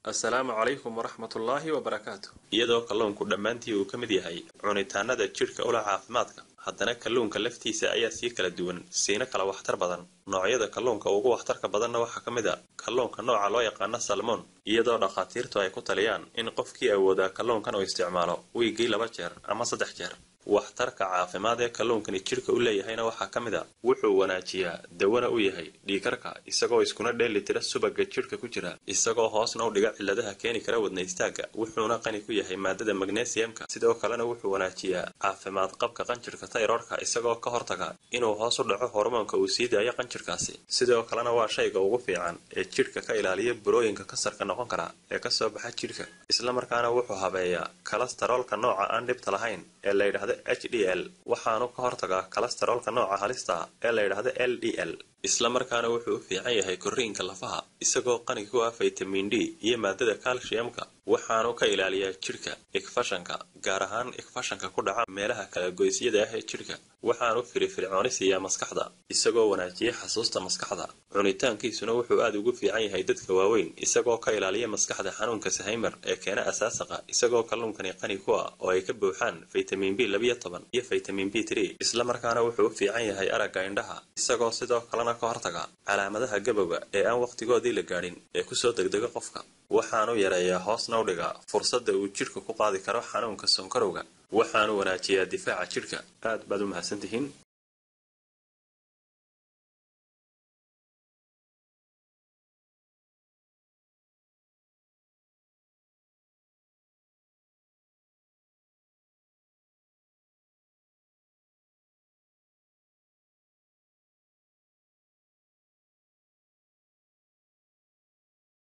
السلام عليكم ورحمة الله وبركاته. iyadoo kalluunku dhammaantii uu ka mid yahay cunitaanada jidhka ula caafimaadka haddana kalluunka laftiisa ayaa sii kala duwan siina kala waxtar badan noocyada kalluunka ugu waxtarka badanna waxaa ka mid ah kalluunka nooca loo yaqaan salmon iyadoo dhaqaatiirtu ay ku taliyaan in qofkii awooda kalluunkan uu isticmaalo wiigii 2 jeer ama 3 jeer waxtarka caafimaad ee kalluunkani jidhka u leeyahayna waxaa ka mid ah wuxuu wanaajiyaa dawana u yahay dhiigkarka isagoo iskuna dheelitira subaga jidhka ku jira isagoo hoosna u dhiga ciladaha keeni kara wadna istaaga wuxuuna qani ku yahay maadada magnesiumka sidoo kalena wuxuu wanaajiyaa caafimaad qabka qanjirka thyroidka isagoo ka hortaga inuu hoos u dhaco hormoonka uu sii daayo qanjirkaasi sidoo kalena waa shayga ugu fiican ee jidhka ka ilaaliya burooyinka kansarka noqon kara ee ka soo baxa jidhka isla markaana wuxuu habeeyaa kolestaroolka nooca aan dhibta lahayn ee la yiraahdo HDL waxaanu ka hortagaa kolestaroolka nooca halista ee la yiraahdo LDL isla markaana wuxuu u fiican yahay koriinka lafaha isagoo qani ku ah vitamin D iyo maadada calciumka waxaanu ka ilaaliyaa jidhka igfashanka gaar ahaan igfashanka ku dhaca meelaha kala goysyada ah ee jidhka waxaanu firfircoonisiyaa maskaxda isagoo wanaajiya xasuusta maskaxda cunitaankiisuna wuxuu aad ugu fiican yahay dadka waaweyn isagoo ka ilaaliya maskaxda xanuunka Alzheimer ee keena asaasaqa isagoo kalluunkani qani ku ah oo ay ka buuxaan vitamin B12 iyo vitamin B3 isla markaana wuxuu u fiican yahay aragga indhaha isagoo sidoo kalena ka hortaga calaamadaha gabowga ee aan waqtigoodii la gaarin ee ku soo degdega qofka waxaanu yareeyaa hoosna u dhiga fursadda uu jidhku ku qaadi karo xanuunka sonkorowga waxaanu wanaajiyaa difaaca jidhka aad baad u mahadsantihiin